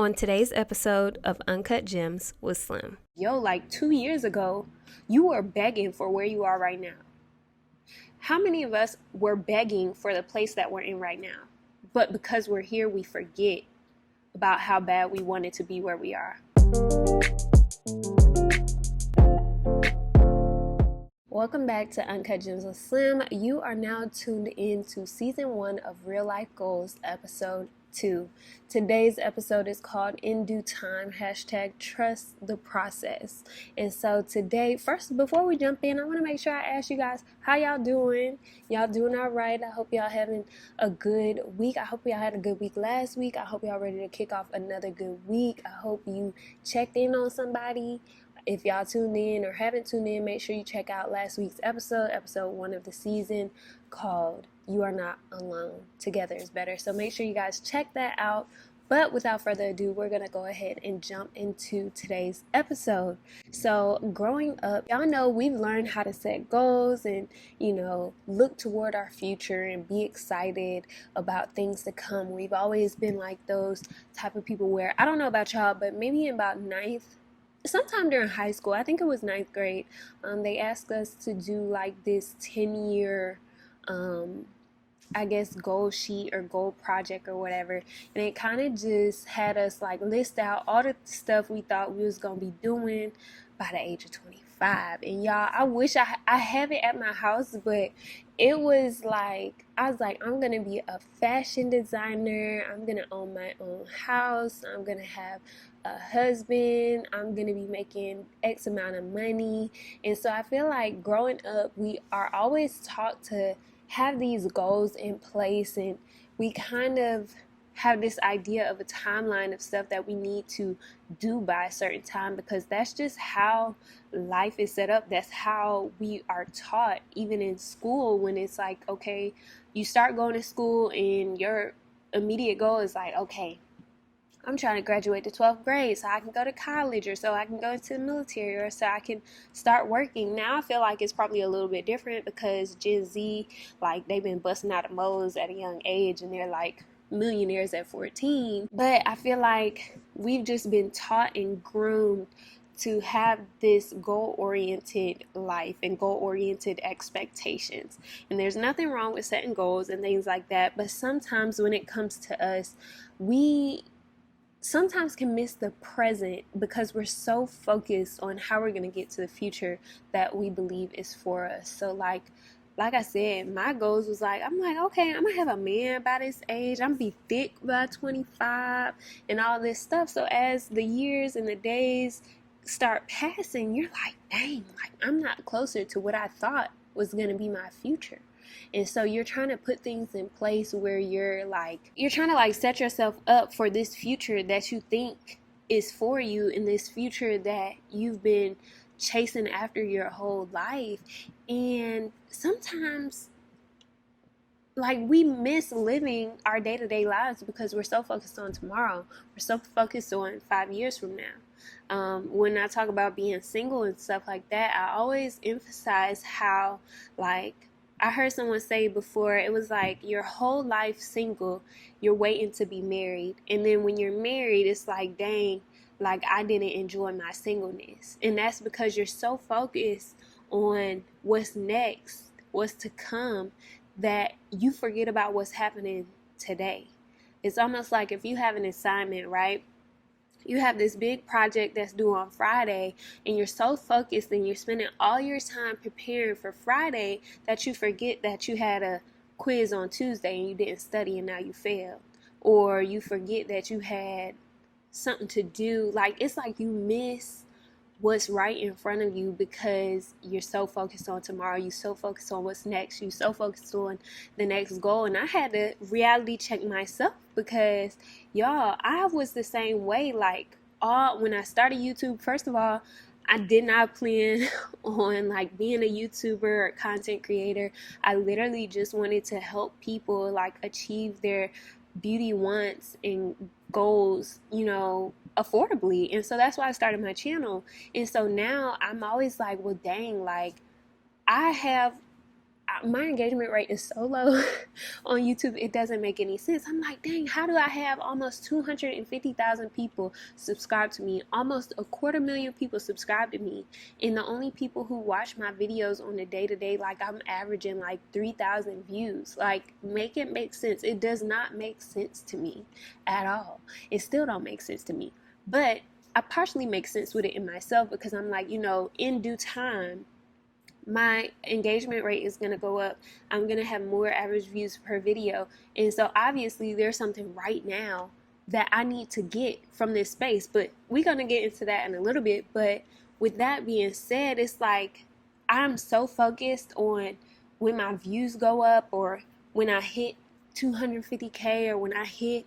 On today's episode of Uncut Gems with Slim. Like 2 years ago, you were begging for where you are right now. How many of us were begging for the place that we're in right now? But because we're here, we forget about how bad we wanted to be where we are. Welcome back to Uncut Gems with Slim. You are now tuned in to season 1 of Real Life Goals, episode 2. Today's episode is called In Due Time, #Trust the Process. And so today, first, before we jump in, I want to make sure I ask you guys, how y'all doing? Y'all doing all right? I hope y'all having a good week. I hope y'all had a good week last week. I hope y'all ready to kick off another good week. I hope you checked in on somebody. If y'all tuned in or haven't tuned in, make sure you check out last week's episode 1 of the season, called You Are Not Alone. Together is Better. So make sure you guys check that out. But without further ado, we're going to go ahead and jump into today's episode. So growing up, y'all know we've learned how to set goals and, look toward our future and be excited about things to come. We've always been like those type of people where, I don't know about y'all, but maybe in about sometime during high school, I think it was ninth grade, they asked us to do like this 10-year, goal sheet or goal project or whatever. And it kind of just had us like list out all the stuff we thought we was going to be doing by the age of 25. And y'all, I wish I have it at my house, but it was like, I was like, I'm going to be a fashion designer. I'm going to own my own house. I'm going to have a husband. I'm going to be making X amount of money. And so I feel like growing up, we are always taught to have these goals in place, and we kind of have this idea of a timeline of stuff that we need to do by a certain time, because that's just how life is set up. That's how we are taught, even in school, when it's like, okay, you start going to school and your immediate goal is like, okay, I'm trying to graduate to 12th grade so I can go to college, or so I can go into the military, or so I can start working. Now I feel like it's probably a little bit different because Gen Z, like, they've been busting out of molds at a young age and they're like millionaires at 14. But I feel like we've just been taught and groomed to have this goal-oriented life and goal-oriented expectations. And there's nothing wrong with setting goals and things like that, but sometimes when it comes to us, we sometimes can miss the present because we're so focused on how we're going to get to the future that we believe is for us. So like I said, my goals was like, I'm like, okay, I'm gonna have a man by this age, I'm gonna be thick by 25 and all this stuff. So as the years and the days start passing, you're like, dang, like I'm not closer to what I thought was gonna be my future. And so you're trying to put things in place where you're trying to set yourself up for this future that you think is for you, in this future that you've been chasing after your whole life. And sometimes we miss living our day-to-day lives because we're so focused on tomorrow. We're so focused on 5 years from now. When I talk about being single and stuff like that, I always emphasize how, I heard someone say before, it was like your whole life single, you're waiting to be married. And then when you're married, it's like, dang, I didn't enjoy my singleness. And that's because you're so focused on what's next, what's to come, that you forget about what's happening today. It's almost like if you have an assignment, right? You have this big project that's due on Friday, and you're so focused and you're spending all your time preparing for Friday that you forget that you had a quiz on Tuesday and you didn't study and now you failed. Or you forget that you had something to do. It's like you miss what's right in front of you because you're so focused on tomorrow. You're so focused on what's next. You're so focused on the next goal. And I had to reality check myself because, y'all, I was the same way. When I started YouTube, first of all, I did not plan on being a YouTuber or content creator. I literally just wanted to help people achieve their beauty wants and goals, affordably. And so that's why I started my channel. And so now I'm always like, well, dang, I have my engagement rate is so low on YouTube, it doesn't make any sense. I'm like, dang, how do I have almost 250,000 people subscribe to me, almost 250,000 people subscribe to me, and the only people who watch my videos on a day-to-day, like, I'm averaging like 3,000 views? Like, make it make sense. It does not make sense to me at all. It still don't make sense to me, but I partially make sense with it in myself, because I'm like, in due time, my engagement rate is going to go up. I'm going to have more average views per video. And so obviously there's something right now that I need to get from this space, but we're going to get into that in a little bit. But with that being said, it's like I'm so focused on when my views go up, or when I hit 250K, or when I hit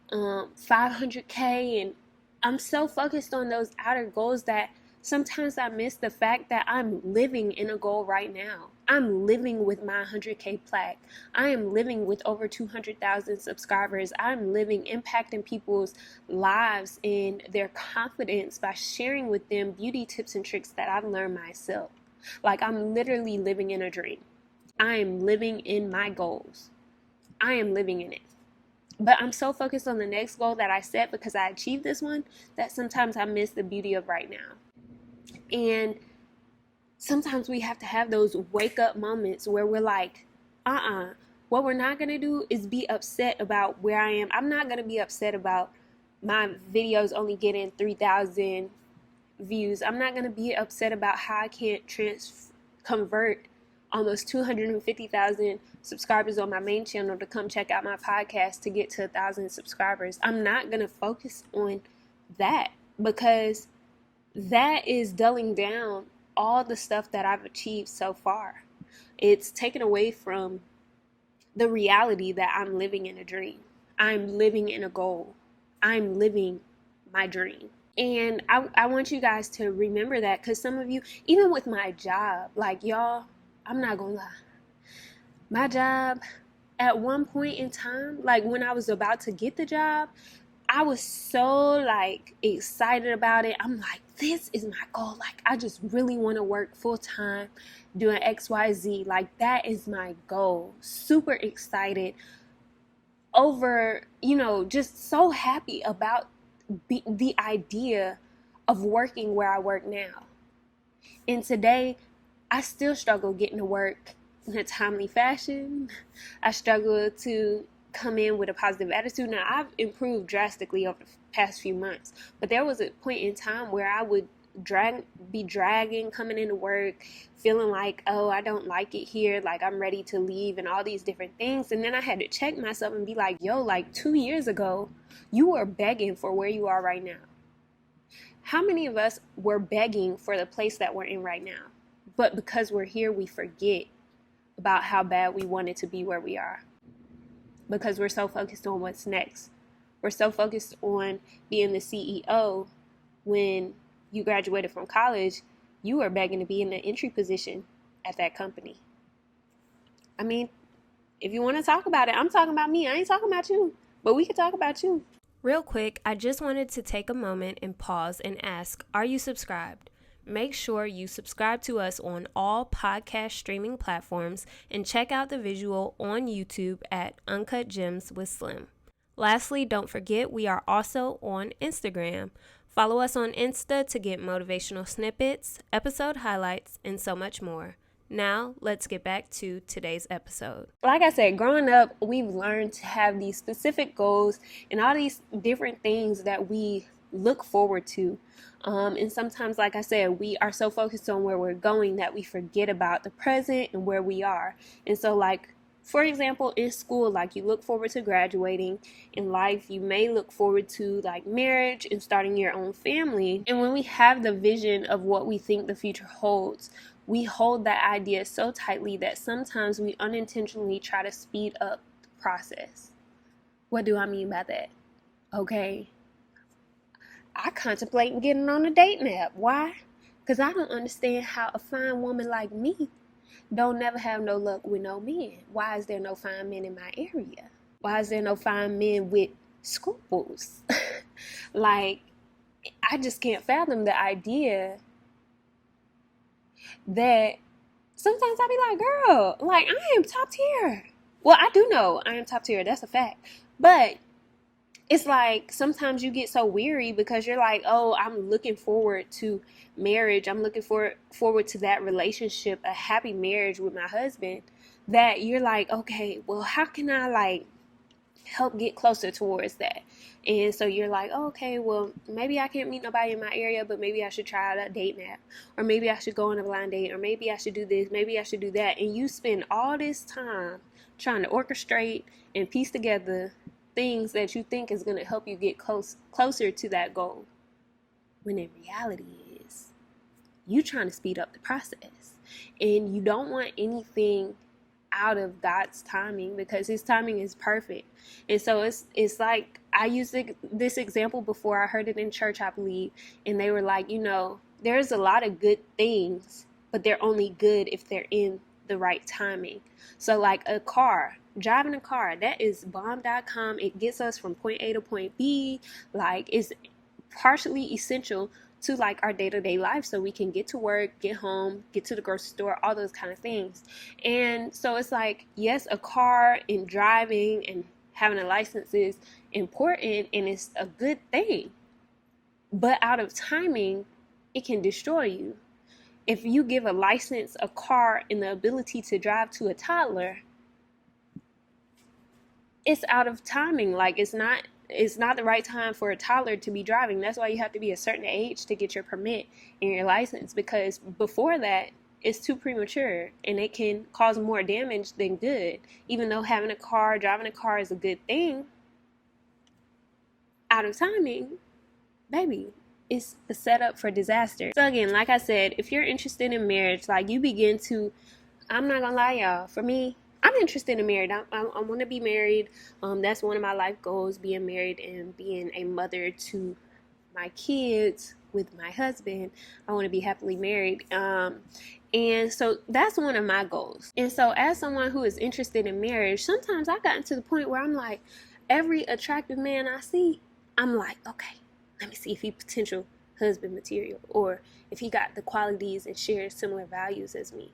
500K, and I'm so focused on those outer goals that sometimes I miss the fact that I'm living in a goal right now. I'm living with my 100K plaque. I am living with over 200,000 subscribers. I'm living, impacting people's lives and their confidence by sharing with them beauty tips and tricks that I've learned myself. Like, I'm literally living in a dream. I am living in my goals. I am living in it. But I'm so focused on the next goal that I set because I achieved this one, that sometimes I miss the beauty of right now. And sometimes we have to have those wake up moments where we're like, what we're not going to do is be upset about where I am. I'm not going to be upset about my videos only getting 3,000 views. I'm not going to be upset about how I can't convert almost 250,000 subscribers on my main channel to come check out my podcast to get to 1,000 subscribers. I'm not going to focus on that, because that is dulling down all the stuff that I've achieved so far. It's taken away from the reality that I'm living in a dream. I'm living in a goal. I'm living my dream. And I want you guys to remember that, because some of you, even with my job, like, y'all, I'm not gonna lie, my job, at one point in time, like when I was about to get the job, I was so like excited about it. I'm like, this is my goal. Like, I just really want to work full time doing XYZ. Like, that is my goal. Super excited over, just so happy about the idea of working where I work now. And today, I still struggle getting to work in a timely fashion. I struggle to come in with a positive attitude. Now, I've improved drastically over the past few months, but there was a point in time where I would be dragging coming into work, feeling like, oh, I don't like it here, like I'm ready to leave, and all these different things. And then I had to check myself and be like, yo, like 2 years ago, you were begging for where you are right now. How many of us were begging for the place that we're in right now? But because we're here, we forget about how bad we wanted to be where we are, because we're so focused on what's next. We're so focused on being the CEO. When you graduated from college, you were begging to be in the entry position at that company. I mean, if you want to talk about it, I'm talking about me. I ain't talking about you, but we can talk about you. Real quick, I just wanted to take a moment and pause and ask, are you subscribed? Make sure you subscribe to us on all podcast streaming platforms and check out the visual on YouTube at Uncut Gems with Slim. Lastly, don't forget we are also on Instagram. Follow us on Insta to get motivational snippets, episode highlights, and so much more. Now, let's get back to today's episode. Like I said, growing up, we've learned to have these specific goals and all these different things that we look forward to. And sometimes, like I said, we are so focused on where we're going that we forget about the present and where we are. And so, like, for example, in school, like, you look forward to graduating. In life, you may look forward to like marriage and starting your own family. And when we have the vision of what we think the future holds, we hold that idea so tightly that sometimes we unintentionally try to speed up the process. What do I mean by that? Okay, I contemplate getting on a dating app. Why? Because I don't understand how a fine woman like me don't never have no luck with no men. Why is there no fine men in my area? Why is there no fine men with scruples? Like, I just can't fathom the idea that sometimes I be like, girl, like, I am top tier. Well, I do know I am top tier. That's a fact. But it's like sometimes you get so weary because you're like, oh, I'm looking forward to marriage. I'm looking forward to that relationship, a happy marriage with my husband, that you're like, okay, well, how can I like help get closer towards that? And so you're like, oh, okay, well, maybe I can't meet nobody in my area, but maybe I should try out a date map, or maybe I should go on a blind date, or maybe I should do this, maybe I should do that. And you spend all this time trying to orchestrate and piece together things that you think is going to help you get closer to that goal, when in reality is you trying to speed up the process, and you don't want anything out of God's timing, because his timing is perfect. And so it's like, I used this example before. I heard it in church, I believe, and they were like, there's a lot of good things, but they're only good if they're in the right timing. So like driving a car, that is bomb.com. It gets us from point A to point B. Like, it's partially essential to like our day-to-day life, so we can get to work, get home, get to the grocery store, all those kind of things. And so it's like, yes, a car and driving and having a license is important, and it's a good thing, but out of timing, it can destroy you. If you give a license, a car, and the ability to drive to a toddler, it's out of timing. Like, it's not the right time for a toddler to be driving. That's why you have to be a certain age to get your permit and your license, because before that, it's too premature, and it can cause more damage than good. Even though driving a car is a good thing, out of timing, baby, it's a setup for disaster. So again, like I said, if you're interested in marriage, like, you begin to, I'm not gonna lie, y'all, for me, I'm interested in marriage. I want to be married. That's one of my life goals, being married and being a mother to my kids with my husband. I want to be happily married. And so that's one of my goals. And so as someone who is interested in marriage, sometimes I gotten to the point where I'm like, every attractive man I see, I'm like, okay, let me see if he potential husband material, or if he got the qualities and shares similar values as me.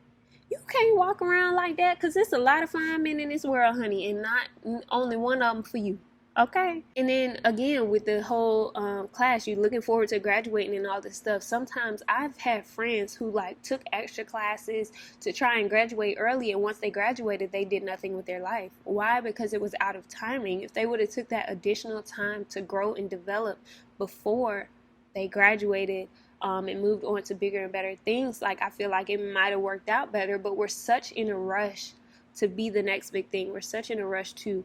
You can't walk around like that, because there's a lot of fine men in this world, honey, and not only one of them for you. Okay? And then again, with the whole class, you're looking forward to graduating and all this stuff. Sometimes I've had friends who like took extra classes to try and graduate early, and once they graduated, they did nothing with their life. Why? Because it was out of timing. If they would have took that additional time to grow and develop before they graduated, and moved on to bigger and better things, like, I feel like it might have worked out better. But we're such in a rush to be the next big thing. We're such in a rush to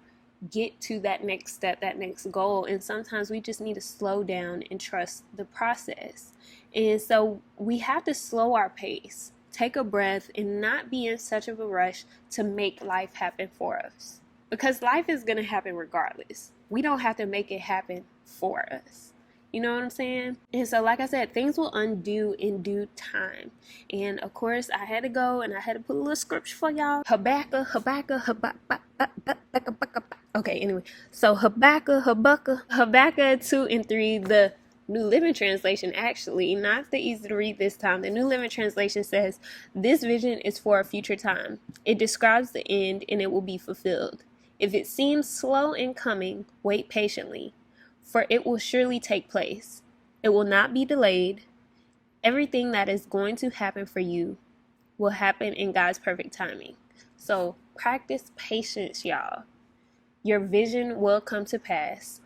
get to that next step, that next goal. And sometimes we just need to slow down and trust the process. And so we have to slow our pace, take a breath, and not be in such of a rush to make life happen for us. Because life is going to happen regardless. We don't have to make it happen for us. You know what I'm saying? And so, like I said, things will undo in due time. And of course, I had to go and I had to put a little scripture for y'all. Habakkuk. Okay, anyway. So Habakkuk 2 and 3, the New Living Translation, actually, not the easy to read this time. The New Living Translation says, this vision is for a future time. It describes the end, and it will be fulfilled. If it seems slow in coming, wait patiently, for it will surely take place. It will not be delayed. Everything that is going to happen for you will happen in God's perfect timing. So practice patience, y'all. Your vision will come to pass.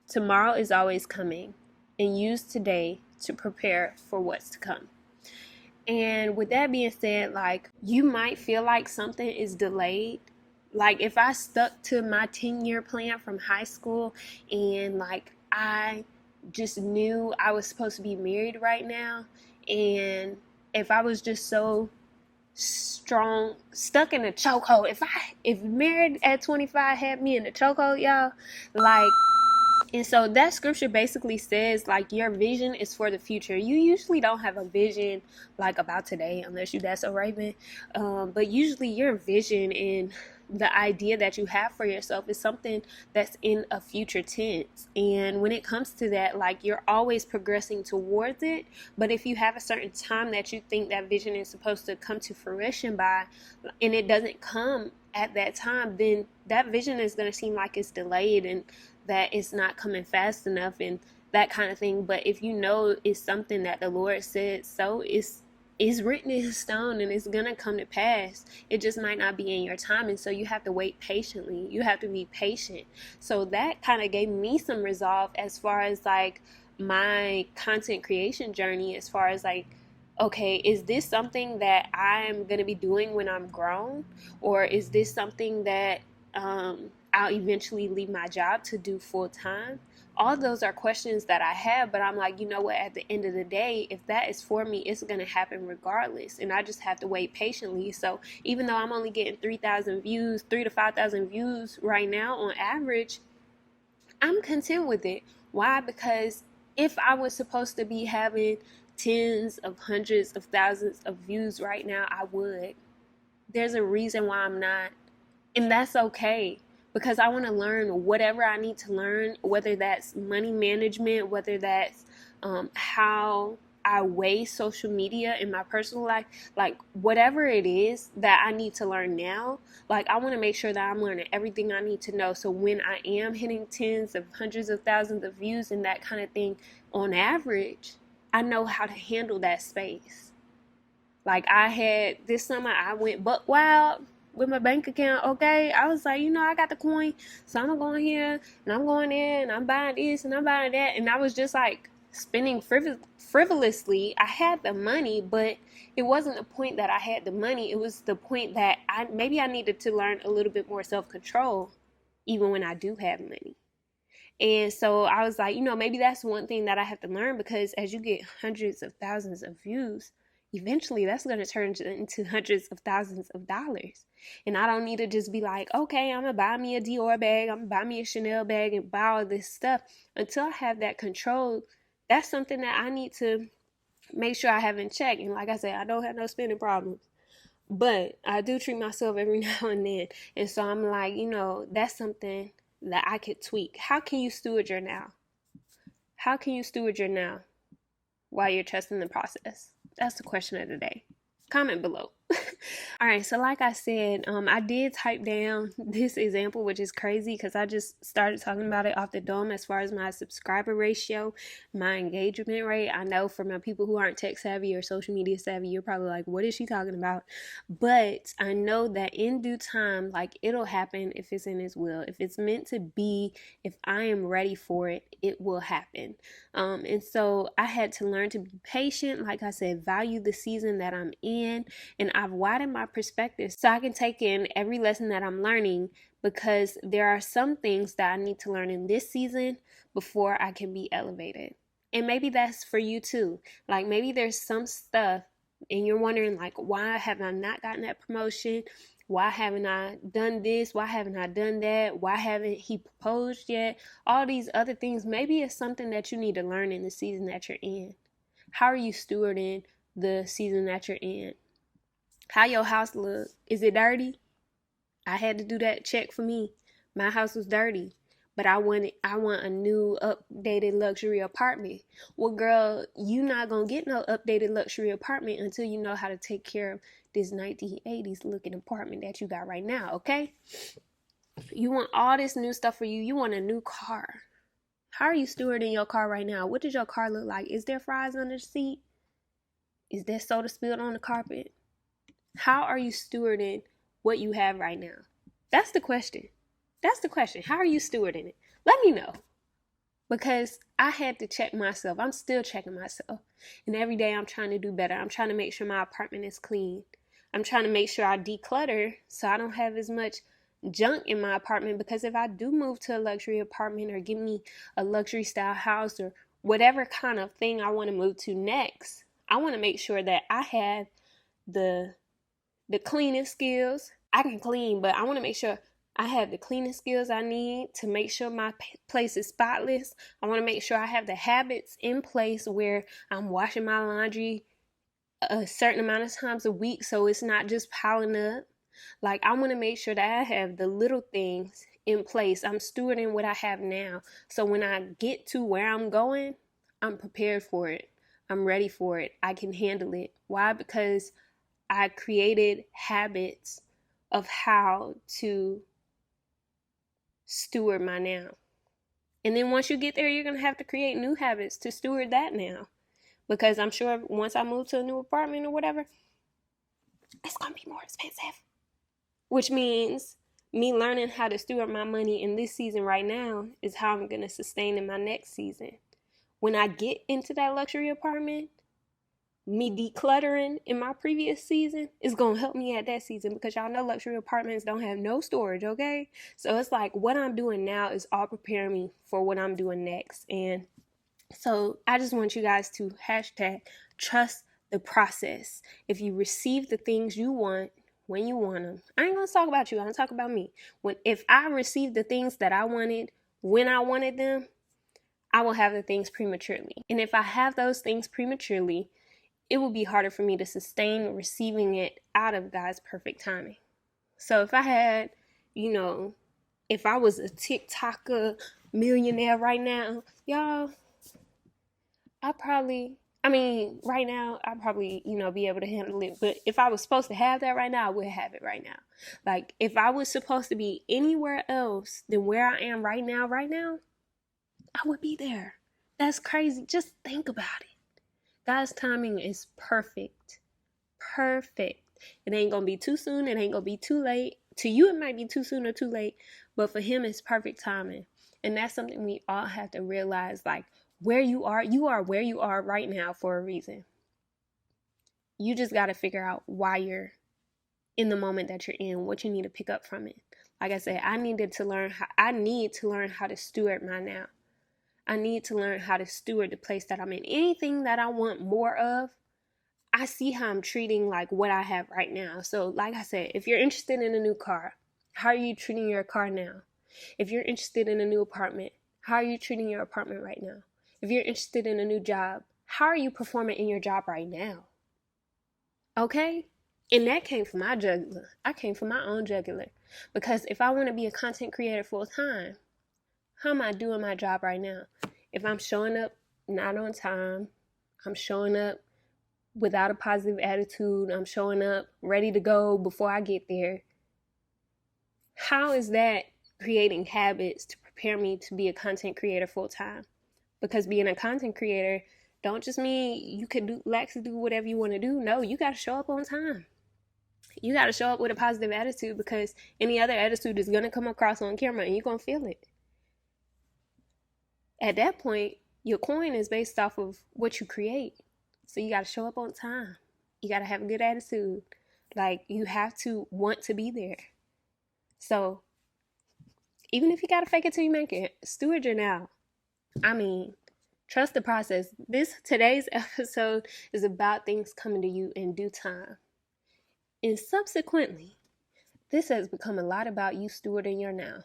Tomorrow is always coming, and use today to prepare for what's to come. And with that being said, like, you might feel like something is delayed. Like, if I stuck to my 10-year plan from high school, and like I just knew I was supposed to be married right now, and if I was just so strong, stuck in a chokehold, if married at 25 had me in a chokehold, y'all, like. And so that scripture basically says, like, your vision is for the future. You usually don't have a vision like about today, unless you that's a raven. But usually your vision and the idea that you have for yourself is something that's in a future tense. And when it comes to that, like, you're always progressing towards it. But if you have a certain time that you think that vision is supposed to come to fruition by, and it doesn't come at that time, then that vision is going to seem like it's delayed and that it's not coming fast enough and that kind of thing. But if you know it's something that the Lord said, so it's written in stone and it's gonna come to pass. It just might not be in your time, and so you have to wait patiently. You have to be patient. So that kind of gave me some resolve as far as like my content creation journey, as far as like, okay, is this something that I'm gonna be doing when I'm grown, or is this something that I'll eventually leave my job to do full time? All those are questions that I have, but I'm like, you know what, at the end of the day, if that is for me, it's going to happen regardless, and I just have to wait patiently. So even though I'm only getting 3,000 views, 3 to 5,000 views right now on average, I'm content with it. Why? Because if I was supposed to be having tens of hundreds of thousands of views right now, I would. There's a reason why I'm not, and that's okay, because I want to learn whatever I need to learn, whether that's money management, whether that's how I weigh social media in my personal life, like whatever it is that I need to learn now, like I want to make sure that I'm learning everything I need to know. So when I am hitting tens of hundreds of thousands of views and that kind of thing on average, I know how to handle that space. Like I had this summer, I went buck wild with my bank account. Okay, I was like, I got the coin, so I'm going here and I'm going there and I'm buying this and I'm buying that, and I was just like spending frivolously. I had the money, but it wasn't the point that I had the money. It was the point that I needed to learn a little bit more self-control, even when I do have money. And so I was like, maybe that's one thing that I have to learn, because as you get hundreds of thousands of views, eventually that's going to turn into hundreds of thousands of dollars. And I don't need to just be like, okay, I'm going to buy me a Dior bag, I'm going to buy me a Chanel bag and buy all this stuff. Until I have that control, that's something that I need to make sure I have in check. And like I said, I don't have no spending problems, but I do treat myself every now and then. And so I'm like, that's something that I could tweak. How can you steward your now? How can you steward your now while you're trusting the process? That's the question of the day. Comment below. All right, so like I said, I did type down this example, which is crazy because I just started talking about it off the dome as far as my subscriber ratio, my engagement rate. I know for my people who aren't tech savvy or social media savvy, you're probably like, what is she talking about? But I know that in due time, like, it'll happen if it's in His will. If it's meant to be, if I am ready for it, it will happen. And so I had to learn to be patient. Like I said, value the season that I'm in, and I've widened my perspective so I can take in every lesson that I'm learning, because there are some things that I need to learn in this season before I can be elevated. And maybe that's for you too. Like, maybe there's some stuff and you're wondering, like, why have I not gotten that promotion? Why haven't I done this? Why haven't I done that? Why haven't he proposed yet? All these other things. Maybe it's something that you need to learn in the season that you're in. How are you stewarding the season that you're in? How your house look? Is it dirty? I had to do that check for me. My house was dirty, but I want a new updated luxury apartment. Well, girl, you not gonna get no updated luxury apartment until you know how to take care of this 1980s looking apartment that you got right now, okay? You want all this new stuff for you. You want a new car. How are you stewarding your car right now? What does your car look like? Is there fries under the seat? Is there soda spilled on the carpet? How are you stewarding what you have right now? That's the question. That's the question. How are you stewarding it? Let me know. Because I had to check myself. I'm still checking myself. And every day I'm trying to do better. I'm trying to make sure my apartment is clean. I'm trying to make sure I declutter so I don't have as much junk in my apartment, because if I do move to a luxury apartment or give me a luxury style house or whatever kind of thing I want to move to next, I want to make sure that I have the cleaning skills. I can clean, but I want to make sure I have the cleaning skills I need to make sure my place is spotless. I want to make sure I have the habits in place where I'm washing my laundry a certain amount of times a week, so it's not just piling up. Like, I want to make sure that I have the little things in place. I'm stewarding what I have now. So when I get to where I'm going, I'm prepared for it. I'm ready for it. I can handle it. Why? Because I created habits of how to steward my now. And then once you get there, you're going to have to create new habits to steward that now. Because I'm sure once I move to a new apartment or whatever, it's going to be more expensive. Which means me learning how to steward my money in this season right now is how I'm going to sustain in my next season. When I get into that luxury apartment, me decluttering in my previous season is going to help me at that season, because y'all know luxury apartments don't have no storage, okay? So it's like what I'm doing now is all preparing me for what I'm doing next. And so I just want you guys to hashtag trust the process. If you receive the things you want when you want them, I ain't going to talk about you. I'm going to talk about me. If I receive the things that I wanted when I wanted them, I will have the things prematurely. And if I have those things prematurely, it will be harder for me to sustain receiving it out of God's perfect timing. So if I had, if I was a TikToker millionaire right now, y'all, right now, I'd probably, be able to handle it. But if I was supposed to have that right now, I would have it right now. Like, if I was supposed to be anywhere else than where I am right now, I would be there. That's crazy. Just think about it. God's timing is perfect. Perfect. It ain't going to be too soon. It ain't going to be too late. To you, it might be too soon or too late. But for him, it's perfect timing. And that's something we all have to realize. Like, where you are where you are right now for a reason. You just got to figure out why you're in the moment that you're in, what you need to pick up from it. Like I said, I need to learn how to steward my now. I need to learn how to steward the place that I'm in. Anything that I want more of, I see how I'm treating like what I have right now. So like I said, if you're interested in a new car, how are you treating your car now? If you're interested in a new apartment, how are you treating your apartment right now? If you're interested in a new job, how are you performing in your job right now? Okay? And that came from my jugular. I came from my own jugular. Because if I want to be a content creator full time, how am I doing my job right now? If I'm showing up not on time, I'm showing up without a positive attitude, I'm showing up ready to go before I get there, how is that creating habits to prepare me to be a content creator full time? Because being a content creator don't just mean you could do whatever you want to do. No, you got to show up on time. You got to show up with a positive attitude, because any other attitude is going to come across on camera and you're going to feel it. At that point, your coin is based off of what you create. So you got to show up on time. You got to have a good attitude. Like, you have to want to be there. So even if you got to fake it till you make it, steward your now. Trust the process. Today's episode is about things coming to you in due time. And subsequently, this has become a lot about you stewarding your now.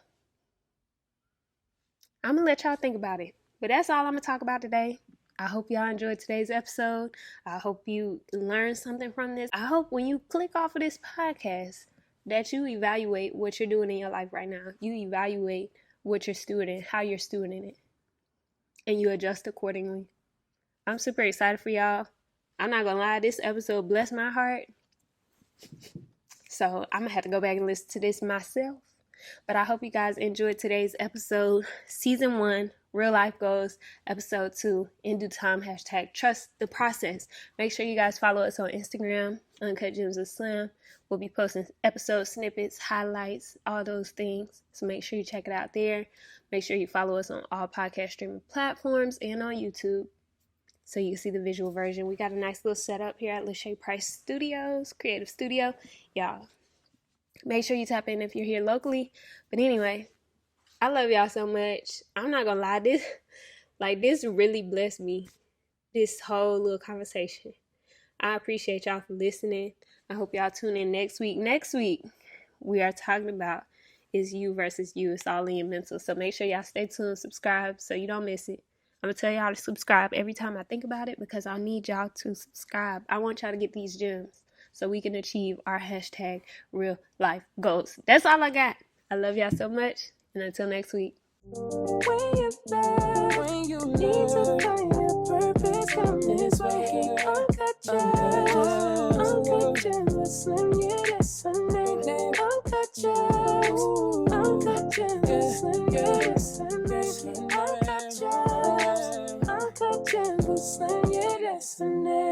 I'm going to let y'all think about it. But that's all I'm going to talk about today. I hope y'all enjoyed today's episode. I hope you learned something from this. I hope when you click off of this podcast that you evaluate what you're doing in your life right now. You evaluate what you're stewarding, how you're stewarding it, and you adjust accordingly. I'm super excited for y'all. I'm not going to lie, this episode blessed my heart. So I'm going to have to go back and listen to this myself. But I hope you guys enjoyed today's episode, Season 1, Real Life Goals, Episode 2, In Due Time, hashtag Trust the Process. Make sure you guys follow us on Instagram, Uncut Gems of Slim. We'll be posting episode snippets, highlights, all those things. So make sure you check it out there. Make sure you follow us on all podcast streaming platforms and on YouTube, so you can see the visual version. We got a nice little setup here at Reshae Price Studios, Creative Studio. Y'all, make sure you tap in if you're here locally. But anyway, I love y'all so much. I'm not gonna lie, this really blessed me, this whole little conversation. I appreciate y'all for listening. I hope y'all tune in next week. Next week, we are talking about is you versus you. It's all in your mental. So make sure y'all stay tuned, subscribe so you don't miss it. I'm going to tell y'all to subscribe every time I think about it, because I need y'all to subscribe. I want y'all to get these gems. so we can achieve our hashtag real life goals. That's all I got. I love y'all so much, and until next week. When you're back, when you need to find your purpose, come this way. Uncut gems, uncut gems, slim, yeah, that's her name. Uncut gems, uncut gems, slim, yeah, that's her name. Uncut gems, slim, yeah, that's her name.